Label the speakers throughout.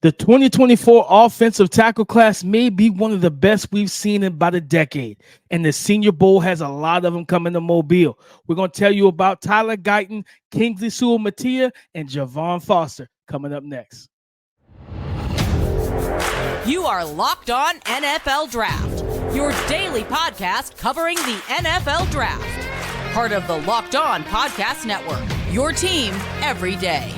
Speaker 1: The 2024 offensive tackle class may be one of the best we've seen in about a decade, and the Senior Bowl has a lot of them coming to Mobile. We're going to tell you about Tyler Guyton, Kingsley Suamataia, and Javon Foster coming up next.
Speaker 2: You are Locked On NFL Draft, your daily podcast covering the NFL Draft. Part of the Locked On Podcast Network, your team every day.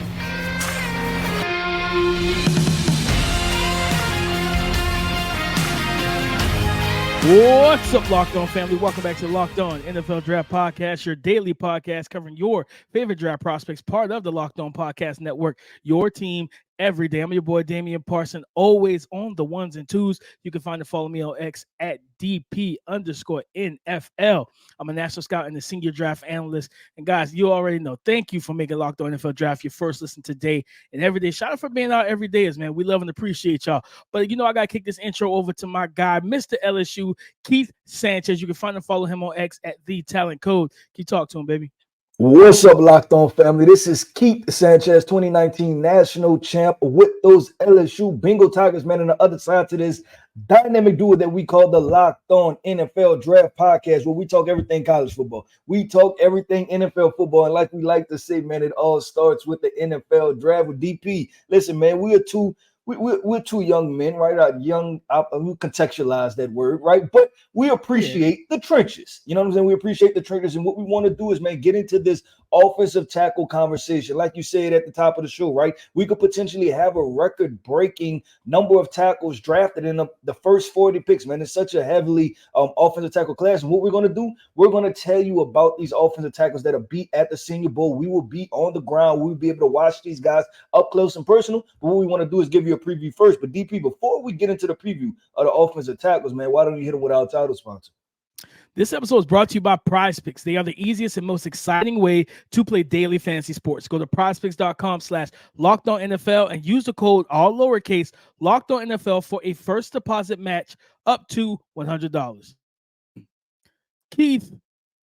Speaker 1: What's up, Locked On family? Welcome back to the Locked On NFL Draft Podcast, your daily podcast covering your favorite draft prospects, part of the Locked On Podcast Network, your team every day. I'm your boy, Damian Parson, always on the ones and twos. You can find and follow me on X at DP_NFL. I'm a national scout and a senior draft analyst. And guys, you already know, thank you for making Locked On NFL Draft your first listen today and every day. Shout out for being out every day, man. We love and appreciate y'all. But I got to kick this intro over to my guy, Mr. LSU, Keith Sanchez. You can find and follow him on X at The Talent Code. Can you talk to him, baby?
Speaker 3: What's up, Locked On family? This is Keith Sanchez, 2019 national champ with those LSU Bengal Tigers, man. On the other side to this dynamic duo that we call the Locked On NFL Draft Podcast, where we talk everything college football. We talk everything NFL football. And like we like to say, man, it all starts with the NFL Draft with DP. Listen, man, we're two young men, right? We contextualize that word, right? But we appreciate the trenches. You know what I'm saying? We appreciate the trenches. And what we want to do is, man, get into this offensive tackle conversation. Like you said at the top of the show, right? We could potentially have a record-breaking number of tackles drafted in the first 40 picks, man. It's such a heavily offensive tackle class. And what we're going to do, we're going to tell you about these offensive tackles that are beat at the Senior Bowl. We will be on the ground. We'll be able to watch these guys up close and personal. But what we want to do is give you a preview first. But DP, before we get into the preview of the offensive tackles, man, why don't you hit them with our title sponsor?
Speaker 1: This episode is brought to you by Prize Picks. They are the easiest and most exciting way to play daily fantasy sports. Go to prizepicks.com/LockedOnNFL and use the code, all lowercase, LockedOnNFL for a first deposit match up to $100. Keith,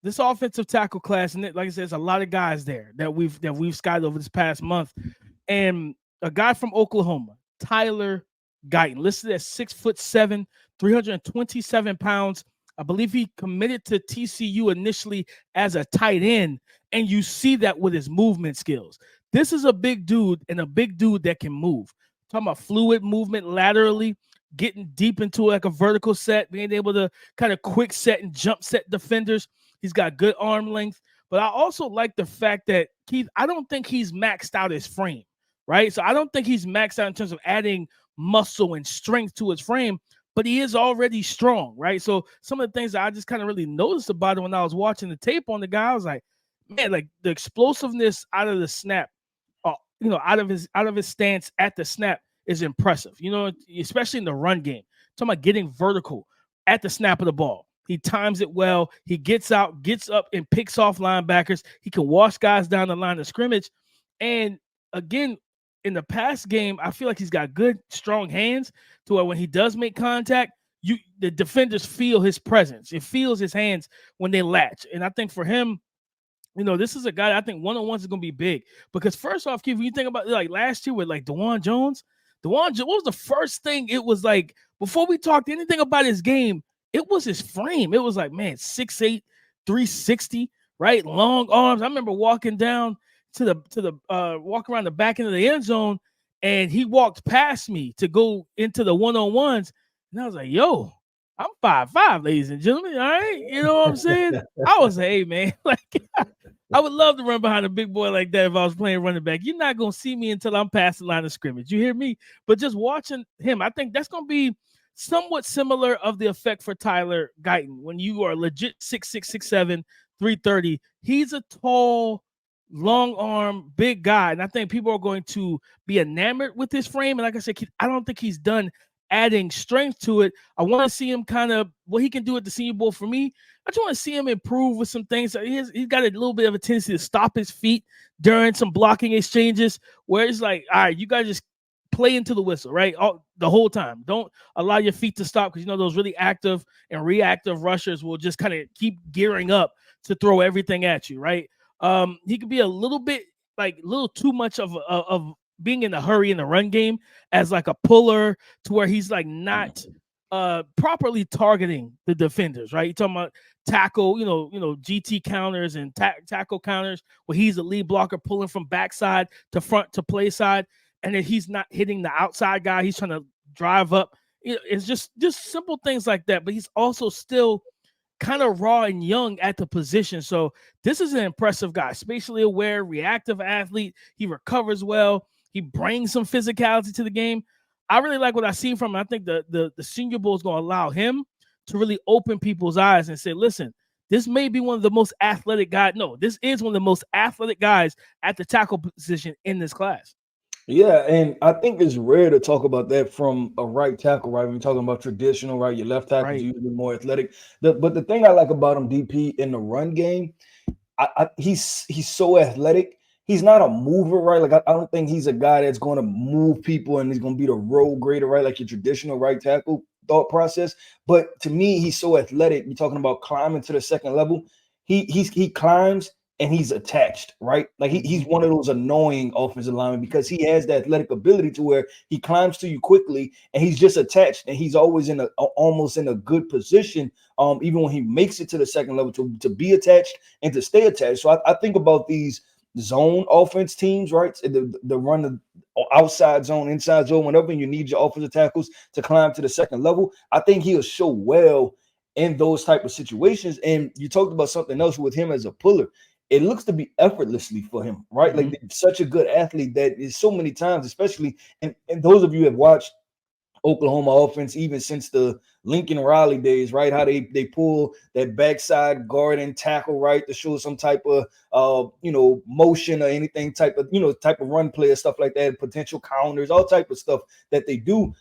Speaker 1: this offensive tackle class, and like I said, there's a lot of guys there that we've scouted over this past month. And a guy from Oklahoma, Tyler Guyton, listed at 6'7", 327 pounds. I believe he committed to TCU initially as a tight end, and you see that with his movement skills. This is a big dude, and a big dude that can move. Talking about fluid movement laterally, getting deep into like a vertical set, being able to kind of quick set and jump set defenders. He's got good arm length, but I also like the fact that, Keith, I don't think he's maxed out his frame, right? So I don't think he's maxed out in terms of adding muscle and strength to his frame, but he is already strong, right? So some of the things that I just kind of really noticed about him when I was watching the tape on the guy, I was like, man, like the explosiveness out of the snap, out of his stance at the snap is impressive, especially in the run game. Talking about getting vertical at the snap of the ball. He times it well. He gets out, gets up, and picks off linebackers. He can wash guys down the line of scrimmage. And again, in the past game, I feel like he's got good, strong hands to where when he does make contact, the defenders feel his presence. It feels his hands when they latch. And I think for him, this is a guy that I think one-on-ones is going to be big. Because first off, Keith, when you think about like last year with like Dewan Jones, what was the first thing? It was like, before we talked anything about his game, it was his frame. It was like, man, 6'8", 360, right? Long arms. I remember walking down walk around the back end of the end zone, and he walked past me to go into the one-on-ones, and I was like, yo, I'm 5'5", ladies and gentlemen, all right? You know what I'm saying? I was like, hey, man, like, I would love to run behind a big boy like that if I was playing running back. You're not going to see me until I'm past the line of scrimmage. You hear me? But just watching him, I think that's going to be somewhat similar of the effect for Tyler Guyton. When you are legit 6'6", 6'7", 330, he's a tall, long arm, big guy. And I think people are going to be enamored with his frame. And like I said, I don't think he's done adding strength to it. I want to see him kind of what he can do at the Senior Bowl. For me, I just want to see him improve with some things. He's got a little bit of a tendency to stop his feet during some blocking exchanges where it's like, all right, you guys just play into the whistle, right? The whole time. Don't allow your feet to stop, because those really active and reactive rushers will just kind of keep gearing up to throw everything at you, right? He could be a little bit like a little too much of being in a hurry in the run game as like a puller to where he's like not properly targeting the defenders, right? You're talking about tackle, GT counters and tackle counters where he's a lead blocker pulling from backside to front to play side, and then he's not hitting the outside guy. He's trying to drive up. It's just simple things like that, but he's also still kind of raw and young at the position. So this is an impressive guy, spatially aware, reactive athlete. He recovers well. He brings some physicality to the game. I really like what I see from him. I think the Senior Bowl is going to allow him to really open people's eyes and say, listen, this may be one of the most athletic guys. No, this is one of the most athletic guys at the tackle position in this class.
Speaker 3: Yeah, and I think it's rare to talk about that from a right tackle, right? When you're talking about traditional, right? Your left tackle is usually more athletic. But the thing I like about him, DP, in the run game, he's so athletic. He's not a mover, right? Like I don't think he's a guy that's going to move people and he's going to be the road grader, right? Like your traditional right tackle thought process. But to me, he's so athletic. You're talking about climbing to the second level. He climbs and he's attached, right? Like he's one of those annoying offensive linemen because he has that athletic ability to where he climbs to you quickly and he's just attached and he's always almost in a good position. Even when he makes it to the second level to be attached and to stay attached. So I think about these zone offense teams, right? The run the outside zone, inside zone, whenever you need your offensive tackles to climb to the second level. I think he'll show well in those type of situations. And you talked about something else with him as a puller. It looks to be effortlessly for him, right? Like such a good athlete that is so many times, especially, and those of you who have watched Oklahoma offense even since the Lincoln Riley days, right? How they pull that backside guard and tackle, right, to show some type of motion or anything type of run play or stuff like that, potential counters, all type of stuff that they do.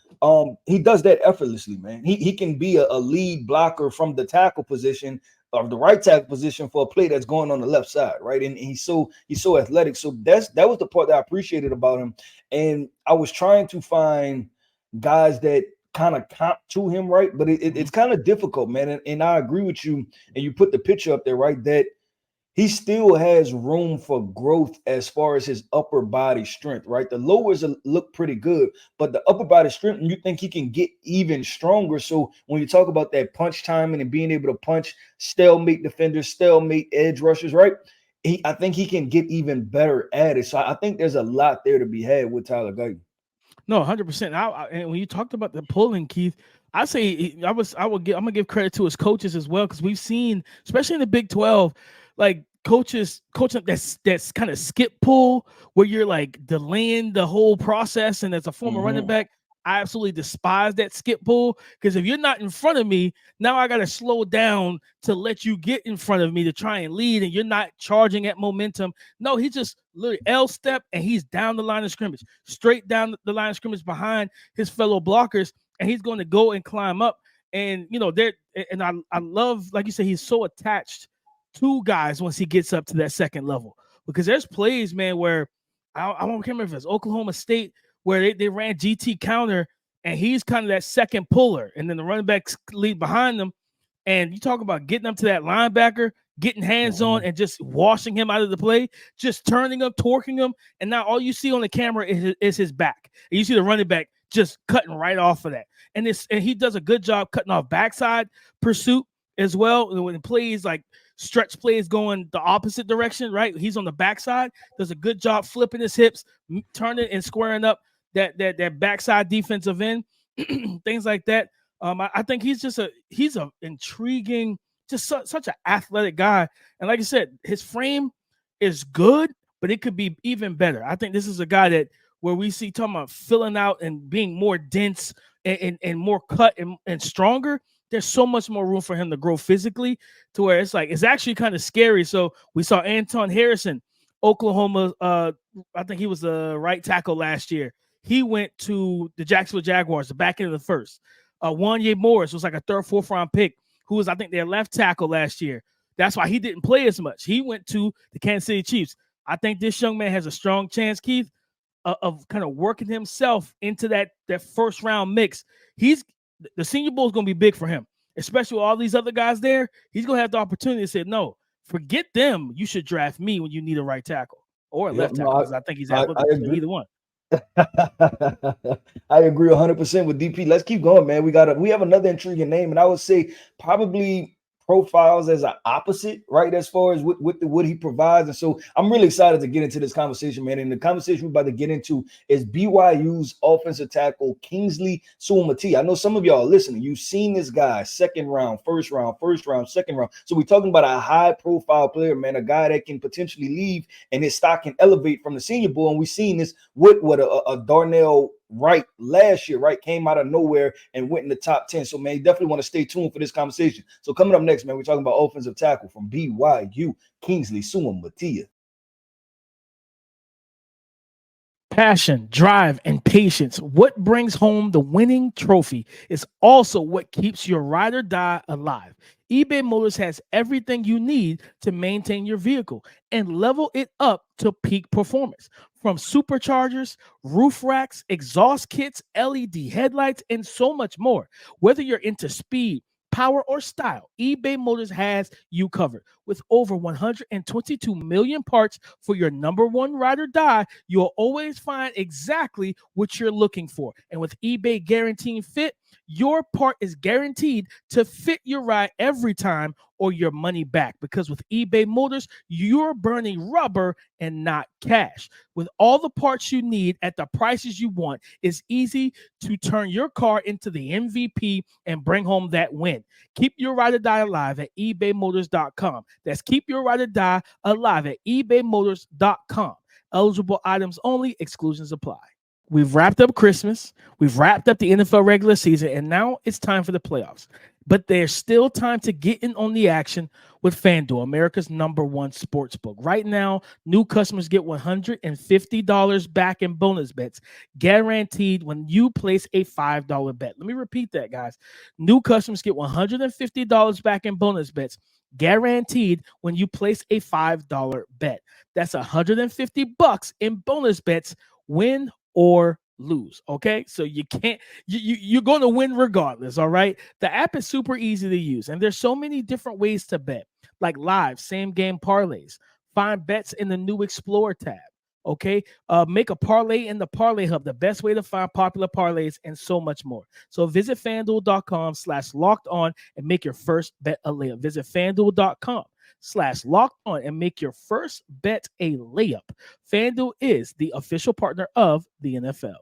Speaker 3: He does that effortlessly, man. He can be a lead blocker from the tackle position or the right tackle position for a play that's going on the left side, right? And he's so athletic. So that was the part that I appreciated about him. And I was trying to find guys that kind of comp to him, right? But it's kind of difficult, man. And I agree with you. And you put the picture up there, right? That he still has room for growth as far as his upper body strength, right? The lowers look pretty good, but the upper body strength, you think he can get even stronger. So when you talk about that punch timing and being able to punch stalemate defenders, stalemate edge rushers, right? I think he can get even better at it. So I think there's a lot there to be had with Tyler Guyton.
Speaker 1: No, 100%. And when you talked about the pulling, Keith, I say I'm gonna give credit to his coaches as well, because we've seen, especially in the Big 12, like coaching that's kind of skip pull where you're like delaying the whole process. And as a former running back, I absolutely despise that skip pull, because if you're not in front of me, now I got to slow down to let you get in front of me to try and lead, and you're not charging at momentum. No, he just literally L step and he's down the line of scrimmage, straight down the line of scrimmage behind his fellow blockers, and he's going to go and climb up. And I love, like you said, he's so attached to guys once he gets up to that second level, because there's plays, man, where I don't remember if it's Oklahoma State, where they ran GT counter and he's kind of that second puller, and then the running backs lead behind them. And you talk about getting up to that linebacker, getting hands on and just washing him out of the play, just turning him, torquing him. And now all you see on the camera is his back. And you see the running back just cutting right off of that. And he does a good job cutting off backside pursuit as well. When plays like stretch plays going the opposite direction, right? He's on the backside, does a good job flipping his hips, turning and squaring up that backside defensive end, things like that. I think he's an intriguing, just such an athletic guy. And like I said, his frame is good, but it could be even better. I think this is a guy where we see talking about filling out and being more dense and more cut and stronger. There's so much more room for him to grow physically, to where it's actually kind of scary. So we saw Anton Harrison, Oklahoma. I think he was the right tackle last year. He went to the Jacksonville Jaguars, the back end of the first. Wanye Morris was like a third, fourth round pick, who was, I think, their left tackle last year. That's why he didn't play as much. He went to the Kansas City Chiefs. I think this young man has a strong chance, Keith, of kind of working himself into that first round mix. The Senior Bowl is going to be big for him, especially with all these other guys there. He's going to have the opportunity to say, no, forget them. You should draft me when you need a right tackle or a left tackle. I think he's able to do either one.
Speaker 3: I agree 100% with DP. Let's keep going, man. We have another intriguing name, and I would say probably profiles as an opposite, right? As far as what he provides. And so I'm really excited to get into this conversation, man. And the conversation we're about to get into is BYU's offensive tackle, Kingsley Suamataia. I know some of y'all are listening. You've seen this guy, second round, first round, second round. So we're talking about a high profile player, man, a guy that can potentially leave and his stock can elevate from the Senior Bowl. And we've seen this with a Darnell Wright last year, right? Came out of nowhere and went in the top 10. So, man, you definitely want to stay tuned for this conversation. So coming up next, man, we're talking about offensive tackle from BYU, Kingsley Suamataia.
Speaker 1: Passion, drive, and patience. What brings home the winning trophy is also what keeps your ride or die alive. eBay Motors has everything you need to maintain your vehicle and level it up to peak performance. From superchargers, roof racks, exhaust kits, LED headlights, and so much more. Whether you're into speed, power, or style, eBay Motors has you covered. With over 122 million parts for your number one ride or die, you'll always find exactly what you're looking for. And with eBay Guaranteeing Fit, your part is guaranteed to fit your ride every time or your money back. Because with eBay Motors, you're burning rubber and not cash. With all the parts you need at the prices you want, it's easy to turn your car into the MVP and bring home that win. Keep your ride or die alive at ebaymotors.com. That's keep your ride or die alive at ebaymotors.com. Eligible items only, exclusions apply. We've wrapped up Christmas. We've wrapped up the NFL regular season, and now it's time for the playoffs. But there's still time to get in on the action with FanDuel, America's #1 sports book. Right now, new customers get $150 back in bonus bets, guaranteed when you place a $5 bet. Let me repeat that, guys. New customers get $150 back in bonus bets, guaranteed when you place a $5 bet. That's $150 in bonus bets, win or lose. Okay, so you're going to win regardless. All right, the app is super easy to use, and there's so many different ways to bet, like live same game parlays. Find bets in the new Explore tab. Okay, make a parlay in the Parlay Hub, the best way to find popular parlays, and so much more. So visit fanduel.com/locked-on and make your first bet a layup. Visit fanduel.com/locked-on and make your first bet a layup. FanDuel is the official partner of the NFL.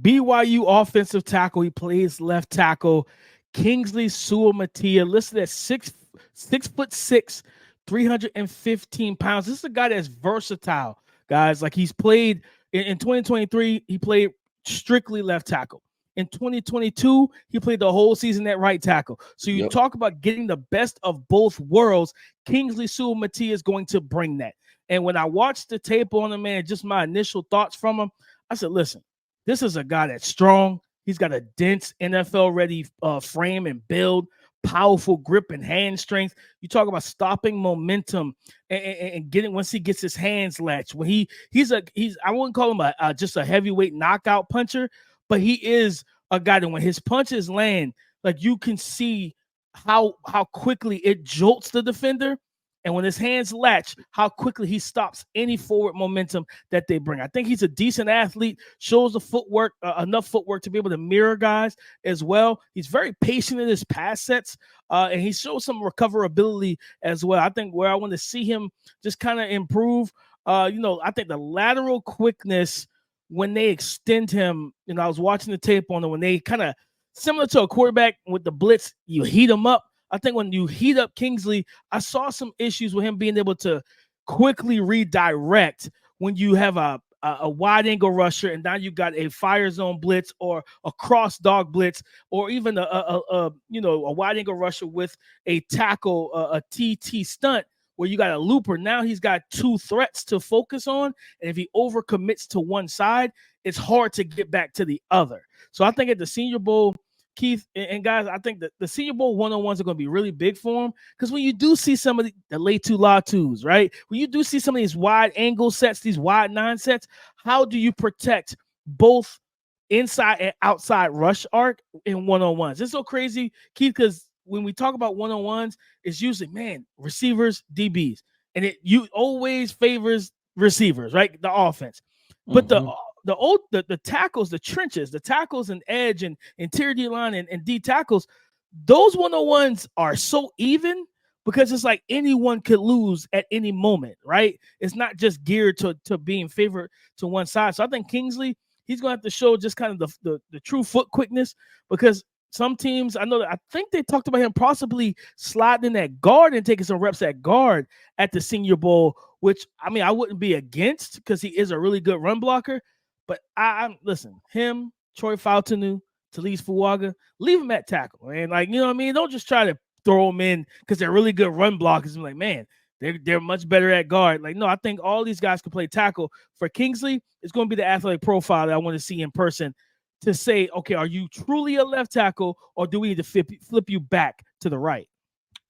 Speaker 1: BYU offensive tackle, he plays left tackle, Kingsley Suamataia, listed at 6'6", 315 pounds. This is a guy that's versatile, guys. Like, he's played in 2023, he played strictly left tackle. In 2022, he played the whole season at right tackle. So you talk about getting the best of both worlds. Kingsley Suamataia is going to bring that. And when I watched the tape on him, man, just my initial thoughts from him, I said, listen, this is a guy that's strong. He's got a dense NFL-ready frame and build, powerful grip and hand strength. You talk about stopping momentum and getting once he gets his hands latched. When he's I wouldn't call him just a heavyweight knockout puncher, but he is a guy that when his punches land, like, you can see how quickly it jolts the defender. And when his hands latch, how quickly he stops any forward momentum that they bring. I think he's a decent athlete, shows the footwork, enough footwork to be able to mirror guys as well. He's very patient in his pass sets, and he shows some recoverability as well. I think where I want to see him just kind of improve, I think the lateral quickness when they extend him, I was watching the tape on him when they kind of, similar to a quarterback with the blitz, you heat him up. I think when you heat up Kingsley, I saw some issues with him being able to quickly redirect when you have a wide angle rusher and now you got a fire zone blitz or a cross dog blitz or even a wide angle rusher with a tackle, a TT stunt where you got a looper. Now he's got two threats to focus on, and if he overcommits to one side, it's hard to get back to the other. So I think at the Senior Bowl, Keith and guys, I think that the Senior Bowl one-on-ones are going to be really big for him, because when you do see some of the late two law twos, right? When you do see some of these wide angle sets, these wide nine sets, how do you protect both inside and outside rush arc in one-on-ones? It's so crazy, Keith, because when we talk about one-on-ones, it's usually, receivers, DBs, and you always favors receivers, right? The offense. But
Speaker 3: Mhm.
Speaker 1: the tackles, the trenches, the tackles and edge and interior D line and D tackles, those 101s are so even because it's like anyone could lose at any moment, right? It's not just geared to being favored to one side. So I think Kingsley, he's gonna have to show just kind of the true foot quickness, because some teams, I think they talked about him possibly sliding in at guard and taking some reps at guard at the Senior Bowl, which I mean I wouldn't be against because he is a really good run blocker. But I'm listen, him, Troy Fautanu, Talise Fuaga, leave him at tackle, man. Like, you know what I mean? Don't just try to throw them in because they're really good run blockers. I'm like, man, they're much better at guard. Like, no, I think all these guys can play tackle. For Kingsley, it's going to be the athletic profile that I want to see in person to say, okay, are you truly a left tackle, or do we need to flip you back to the right?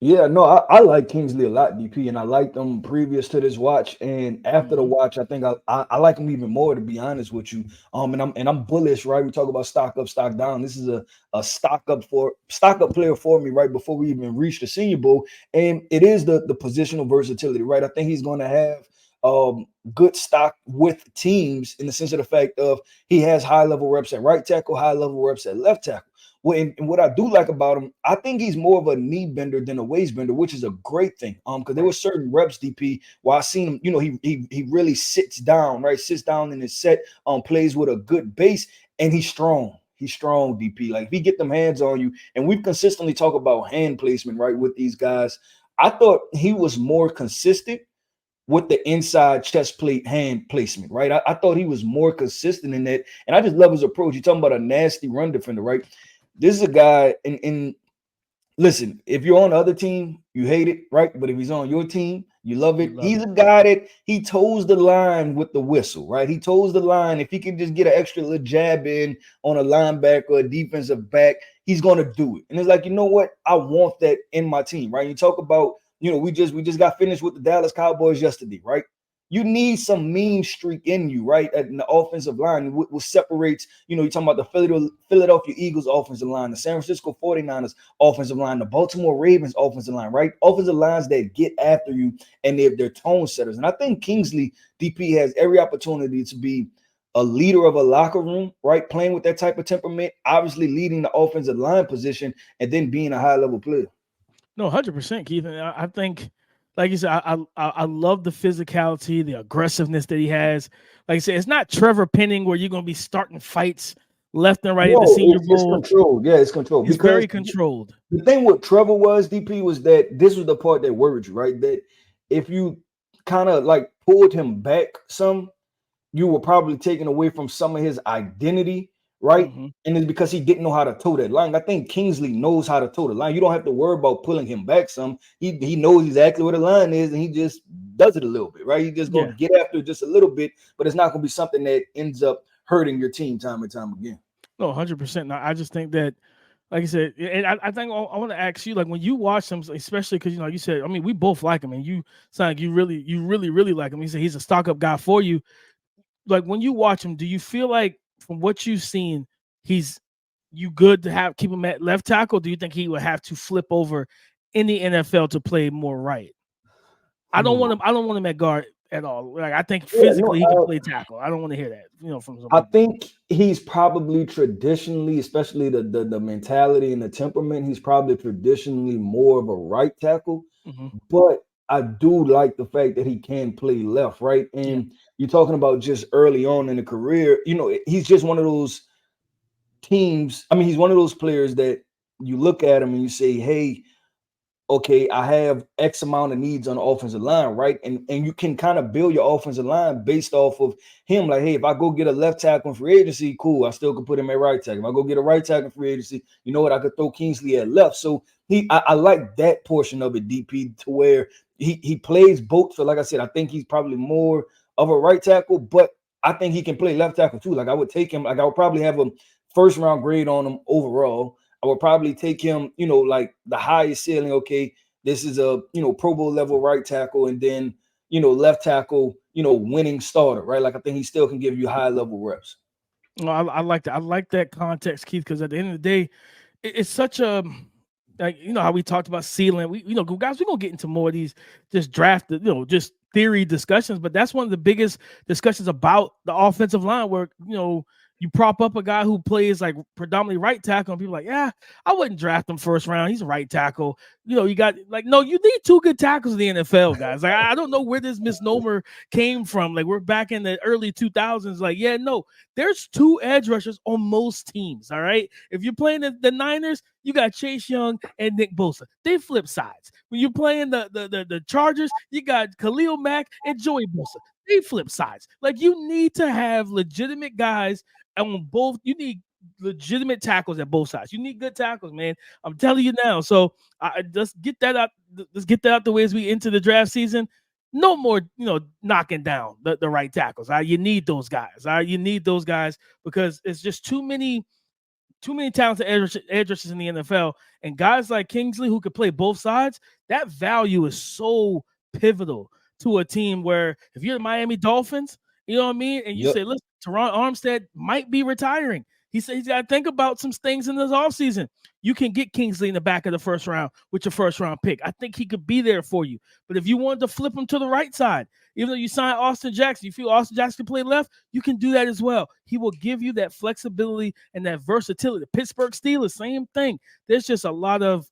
Speaker 3: Yeah, no, I like Kingsley a lot, DP, and I liked him previous to this watch. And after the watch, I think I like him even more, to be honest with you. And I'm bullish, right? We talk about stock up, stock down. This is a stock up player for me, right? Before we even reach the Senior Bowl, and it is the positional versatility, right? I think he's going to have good stock with teams in the sense of the fact of he has high level reps at right tackle, high level reps at left tackle. Well, and what I do like about him, I think he's more of a knee bender than a waist bender, which is a great thing. Because there were certain reps, DP, where I seen him, you know, he really sits down, right? Sits down in his set, plays with a good base, and he's strong. He's strong, DP. Like, if he get them hands on you, and we've consistently talked about hand placement, right, with these guys. I thought he was more consistent with the inside chest plate hand placement, right? I thought he was more consistent in that, and I just love his approach. You're talking about a nasty run defender, right? This is a guy, and listen, if you're on the other team, you hate it, right? But if he's on your team, you love it. He's a guy that he toes the line with the whistle, right? He toes the line. If he can just get an extra little jab in on a linebacker or a defensive back, he's going to do it. And it's like, you know what? I want that in my team, right? You talk about, you know, we just got finished with the Dallas Cowboys yesterday, right? You need some mean streak in you, right? In the offensive line, what separates, you know, you're talking about the Philadelphia Eagles offensive line, the San Francisco 49ers offensive line, the Baltimore Ravens offensive line, right? Offensive lines that get after you, and they're tone setters. And I think Kingsley, DP, has every opportunity to be a leader of a locker room, right? Playing with that type of temperament, obviously leading the offensive line position, and then being a high-level player.
Speaker 1: No, 100%, Keith. And I think, like you said, I love the physicality, the aggressiveness that he has. Like I said, it's not Trevor Penning where you're going to be starting fights left and right at the Senior Bowl.
Speaker 3: It's controlled. Yeah, it's controlled.
Speaker 1: It's very controlled.
Speaker 3: The thing with Trevor was, DP, was that this was the part that worried you, right? That if you kind of like pulled him back some, you were probably taking away from some of his identity, right?
Speaker 1: Mm-hmm.
Speaker 3: And it's because he didn't know how to toe that line. I think Kingsley knows how to toe the line. You don't have to worry about pulling him back some. He knows exactly where the line is, and he just does it a little bit, right? He's just going to get after it just a little bit, but it's not going to be something that ends up hurting your team time and time again.
Speaker 1: No, 100%. No, I just think that, like I said, and I think I want to ask you, like, when you watch him, especially because, you know, you said, I mean, we both like him, and you sound like you really like him. You said he's a stock up guy for you. Like, when you watch him, do you feel like, from what you've seen, you good to keep him at left tackle? Do you think he would have to flip over in the NFL to play more right? I don't want him at guard at all. Like, I think physically he can play tackle. I don't want to hear that, you know, from some people.
Speaker 3: I think he's probably traditionally, especially the mentality and the temperament, he's probably traditionally more of a right tackle.
Speaker 1: Mm-hmm.
Speaker 3: But I do like the fact that he can play left, right? And you're talking about just early on in the career, you know, he's just one of those teams. I mean, he's one of those players that you look at him and you say, hey, okay, I have X amount of needs on the offensive line, right? And you can kind of build your offensive line based off of him. Like, hey, if I go get a left tackle in free agency, cool, I still could put him at right tackle. If I go get a right tackle in free agency, you know what, I could throw Kingsley at left. So I like that portion of it, DP, to where he plays both. So like I said, I think he's probably more of a right tackle, but I think he can play left tackle too. Like, I would take him, like, I would probably have a first round grade on him overall. I would probably take him, you know, like the highest ceiling. Okay, this is a, you know, Pro Bowl level right tackle, and then, you know, left tackle, you know, winning starter, right? Like, I think he still can give you high level reps.
Speaker 1: No, I like that. I like that context, Keith, because at the end of the day, it's such a, like, you know how we talked about ceiling. We, you know, guys, we're gonna get into more of these just drafted, you know, just theory discussions, but that's one of the biggest discussions about the offensive line where, you prop up a guy who plays like predominantly right tackle and people are like, yeah, I wouldn't draft him first round. He's a right tackle. You got like, no, you need two good tackles in the NFL, guys. Like, I don't know where this misnomer came from. Like, we're back in the early 2000s. Like, yeah, no, there's two edge rushers on most teams. All right. If you're playing the Niners, you got Chase Young and Nick Bosa. They flip sides. When you're playing the Chargers, you got Khalil Mack and Joey Bosa. They flip sides. Like, you need to have legitimate guys on both. You need legitimate tackles at both sides. You need good tackles, man. I'm telling you now. So I just get that out. Let's get that out the way as we enter the draft season. No more, knocking down the right tackles. You need those guys. You need those guys because it's just too many talented edge rushers in the NFL, and guys like Kingsley who could play both sides. That value is so pivotal to a team where if you're the Miami Dolphins, you know what I mean, and you say, listen, Teron Armstead might be retiring. He said he's got to think about some things in this offseason. You can get Kingsley in the back of the first round with your first round pick. I think he could be there for you. But if you wanted to flip him to the right side, even though you signed Austin Jackson, you feel Austin Jackson can play left, you can do that as well. He will give you that flexibility and that versatility. The Pittsburgh Steelers, same thing. There's just a lot of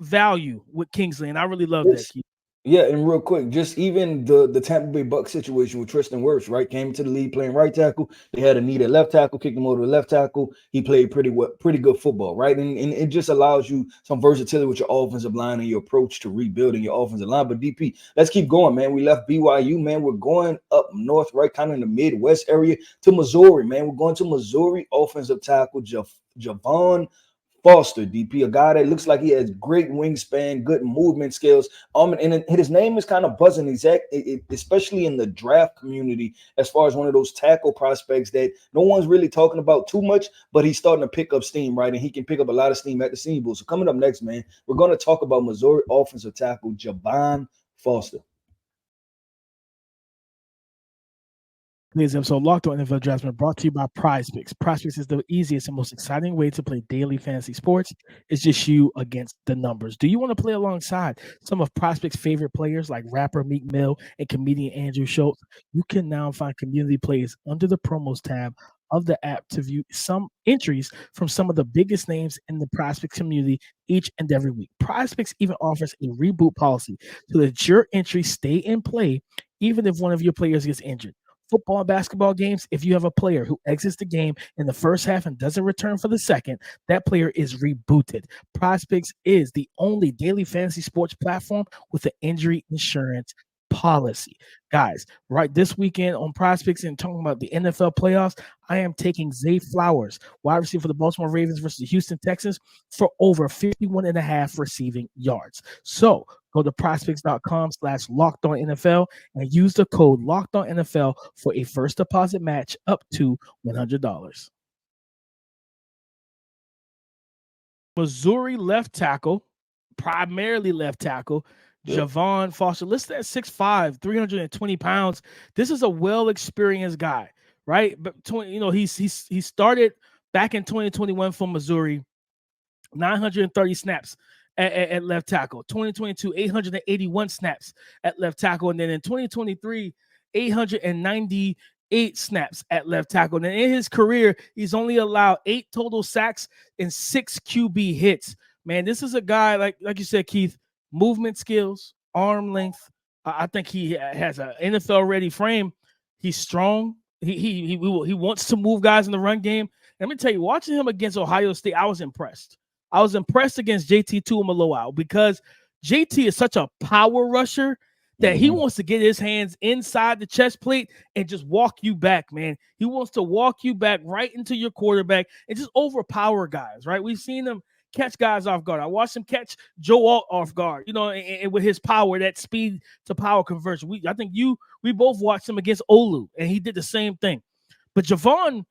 Speaker 1: value with Kingsley, and I really love that.
Speaker 3: Yeah, and real quick, just even the Tampa Bay Bucks situation with Tristan Wirfs, right? Came into the league playing right tackle. They had a need at left tackle, kicked him over to left tackle. He played pretty good football, right? And it just allows you some versatility with your offensive line and your approach to rebuilding your offensive line. But DP, let's keep going, man. We left BYU, man. We're going up north, right, kind of in the Midwest area to Missouri, man. We're going to Missouri offensive tackle Javon Foster, DP, a guy that looks like he has great wingspan, good movement skills. And his name is kind of buzzing, especially in the draft community, as far as one of those tackle prospects that no one's really talking about too much, but he's starting to pick up steam, right? And he can pick up a lot of steam at the Senior Bowl. So coming up next, man, we're going to talk about Missouri offensive tackle Javon Foster.
Speaker 1: Today's episode Locked On NFL Draft brought to you by PrizePicks. PrizePicks is the easiest and most exciting way to play daily fantasy sports. It's just you against the numbers. Do you want to play alongside some of PrizePicks' favorite players like rapper Meek Mill and comedian Andrew Schultz? You can now find community plays under the promos tab of the app to view some entries from some of the biggest names in the PrizePicks community each and every week. PrizePicks even offers a reboot policy so that your entries stay in play even if one of your players gets injured. Football and basketball games, if you have a player who exits the game in the first half and doesn't return for the second, that player is rebooted. PrizePicks is the only daily fantasy sports platform with an injury insurance policy. Guys, right this weekend on PrizePicks and talking about the NFL playoffs, I am taking Zay Flowers, wide receiver for the Baltimore Ravens versus the Houston Texans, for over 51.5 receiving yards. So go to prizepicks.com/LockedOnNFL and use the code LockedOnNFL for a first deposit match up to $100. Missouri left tackle, primarily left tackle, Javon Foster, listed at 6'5", 320 pounds. This is a well-experienced guy, right? But he started back in 2021 for Missouri, 930 snaps at left tackle. 2022, 881 snaps at left tackle, and then in 2023, 898 snaps at left tackle. And in his career, he's only allowed 8 total sacks and 6 QB hits. Man, this is a guy like you said, Keith. Movement skills, arm length. I think he has an NFL-ready frame. He's strong. He wants to move guys in the run game. Let me tell you, watching him against Ohio State, I was impressed. I was impressed against JT Tuimoloau because JT is such a power rusher that he wants to get his hands inside the chest plate and just walk you back, man. He wants to walk you back right into your quarterback and just overpower guys, right? We've seen him catch guys off guard. I watched him catch Joe Alt off guard, and with his power, that speed to power conversion. We both watched him against Olu, and he did the same thing. But Javon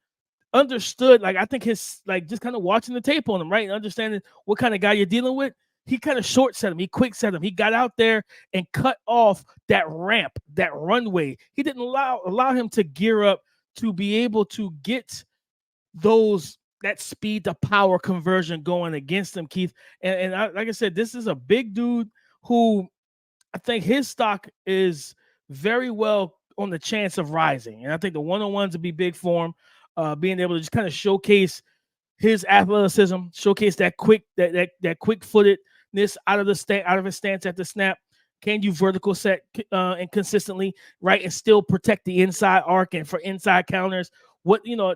Speaker 1: understood, I think his, just kind of watching the tape on him, right? And understanding what kind of guy you're dealing with. He kind of short set him. He quick set him. He got out there and cut off that ramp, that runway. He didn't allow him to gear up to be able to get that speed to power conversion going against him, Keith. And like I said, this is a big dude who I think his stock is very well on the chance of rising. And I think the one-on-ones would be big for him. Being able to just kind of showcase his athleticism, showcase that quick footedness out of his stance at the snap. Can you vertical set and consistently, right, and still protect the inside arc and for inside counters?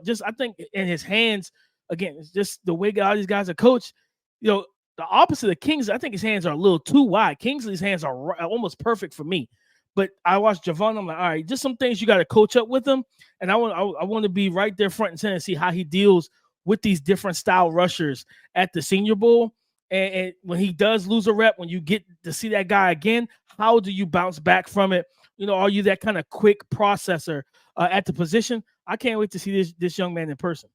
Speaker 1: Just I think in his hands, again, it's just the way all these guys are coached. The opposite of Kingsley, I think his hands are a little too wide. Kingsley's hands are almost perfect for me. But I watched Javon. I'm like, all right, just some things you got to coach up with him. And I want to be right there front and center and see how he deals with these different style rushers at the Senior Bowl. And when he does lose a rep, when you get to see that guy again, how do you bounce back from it? Are you that kind of quick processor at the position? I can't wait to see this young man in person.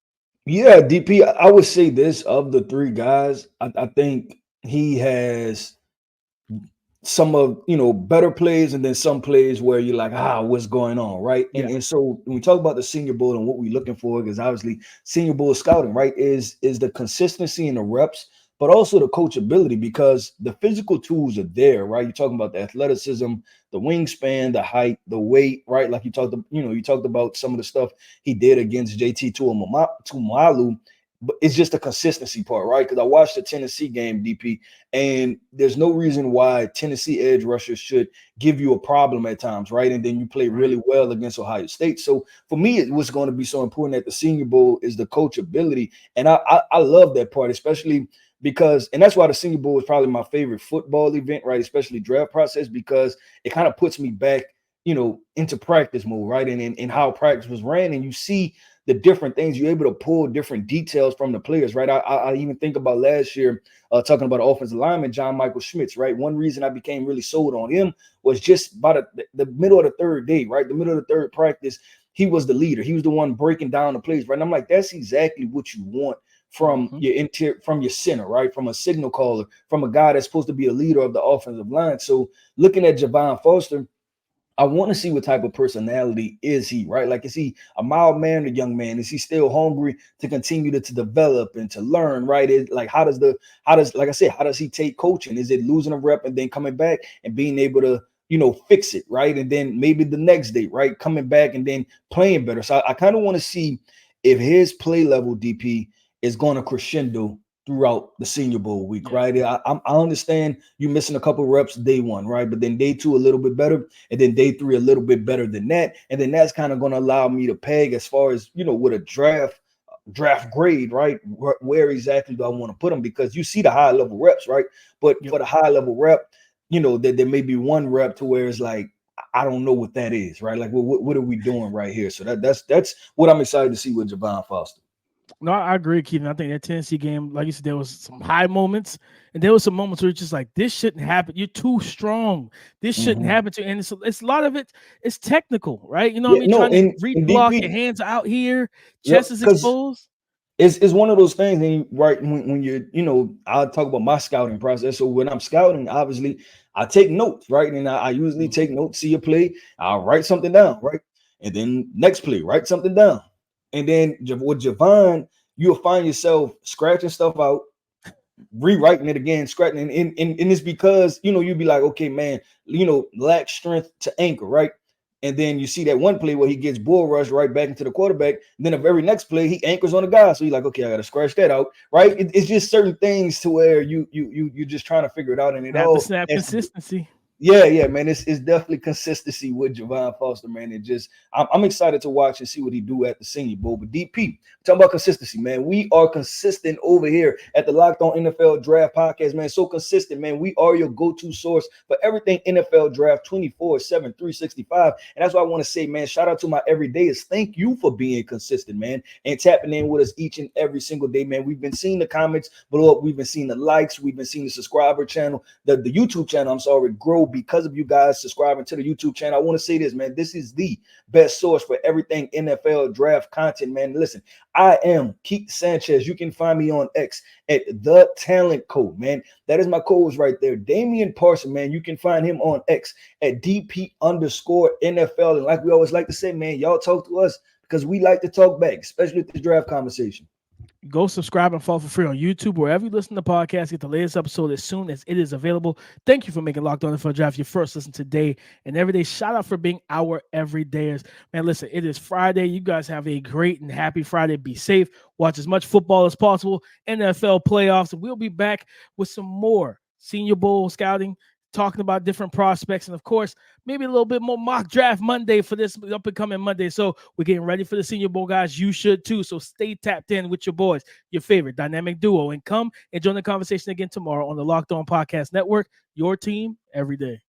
Speaker 3: Yeah, DP, I would say this, of the three guys, I think he has some of better plays, and then some plays where you're like, what's going on, right?
Speaker 1: Yeah.
Speaker 3: And so when we talk about the Senior Bowl and what we're looking for, because obviously Senior Bowl scouting, right, is the consistency in the reps, but also the coachability, because the physical tools are there, right? You're talking about the athleticism, the wingspan, the height, the weight, right? Like you talked about some of the stuff he did against JT Tuimalu. But it's just the consistency part, right? Because I watched the Tennessee game, DP, and there's no reason why Tennessee edge rushers should give you a problem at times, right? And then you play really well against Ohio State. So for me, what's going to be so important at the Senior Bowl is the coachability. And I love that part, especially because, and that's why the Senior Bowl is probably my favorite football event, right? Especially draft process, because it kind of puts me back, into practice mode, right? And how practice was ran. And you see the different things, you're able to pull different details from the players, right? I even think about last year, talking about offensive lineman, John Michael Schmitz, right? One reason I became really sold on him was just by the middle of the third day, right? The middle of the third practice, he was the leader. He was the one breaking down the plays, right? And I'm like, that's exactly what you want from from your center, right? From a signal caller, from a guy that's supposed to be a leader of the offensive line. So looking at Javon Foster, I want to see what type of personality is he, right? Like, is he a mild man, a young man? Is he still hungry to continue to develop and to learn, right? How does he take coaching? Is it losing a rep and then coming back and being able to, fix it, right? And then maybe the next day, right, coming back and then playing better. So I kind of want to see if his play level, DP, is going to crescendo throughout the Senior Bowl week, right? I understand you missing a couple reps day one, right? But then day two a little bit better, and then day three a little bit better than that. And then that's kind of going to allow me to peg as far as, with a draft grade, right? Where exactly do I want to put them? Because you see the high level reps, right? But for the high level rep, there may be one rep to where it's like, I don't know what that is, right? Like, what are we doing right here? So that's what I'm excited to see with Javon Foster.
Speaker 1: No, I agree, Keaton. I think that Tennessee game, like you said, there was some high moments, and there was some moments where it's just like, this shouldn't happen. You're too strong. This shouldn't happen to you. And it's a lot of it. It's technical, right? You know what I mean? Trying to reblock, your hands out here, chest is exposed.
Speaker 3: It's one of those things, and right when you're, I'll talk about my scouting process. So when I'm scouting, obviously, I take notes, right? And I usually take notes, see a play, I'll write something down, right? And then next play, write something down. And then with Javon, you'll find yourself scratching stuff out, rewriting it again, scratching. And it's because, you'll be like, okay, man, lack strength to anchor, right? And then you see that one play where he gets bull rushed right back into the quarterback. And then the very next play, he anchors on the guy. So you're like, okay, I got to scratch that out, right? It's just certain things to where you're just trying to figure it out. And it all
Speaker 1: snap consistency.
Speaker 3: Yeah, man. It's definitely consistency with Javon Foster, man. It just I'm excited to watch and see what he do at the Senior Bowl. But DP, talking about consistency, man. We are consistent over here at the Locked On NFL Draft Podcast, man. So consistent, man. We are your go-to source for everything NFL Draft 24/7, 365. And that's why I want to say, man, shout out to my everydayers. Thank you for being consistent, man, and tapping in with us each and every single day, man. We've been seeing the comments below. We've been seeing the likes. We've been seeing the subscriber channel, the YouTube channel, I'm sorry, grow because of you guys subscribing to the YouTube channel. I want to say this, man. This is the best source for everything NFL draft content, man. Listen, I am Keith Sanchez. You can find me on X at The Talent Code, man. That is my codes right there. Damian Parson, man. You can find him on X at DP_NFL. And like we always like to say, man, y'all talk to us because we like to talk back, especially with this draft conversation.
Speaker 1: Go subscribe and follow for free on YouTube, wherever you listen to podcasts. Get the latest episode as soon as it is available. Thank you for making Locked On NFL Draft your first listen today and every day. Shout out for being our everydayers. Man, listen, it is Friday. You guys have a great and happy Friday. Be safe. Watch as much football as possible. NFL playoffs. We'll be back with some more Senior Bowl scouting, talking about different prospects, and of course, maybe a little bit more mock draft Monday for this up and coming Monday. So we're getting ready for the Senior Bowl, guys. You should too. So stay tapped in with your boys, your favorite dynamic duo, and come and join the conversation again tomorrow on the Locked On Podcast Network. Your team every day.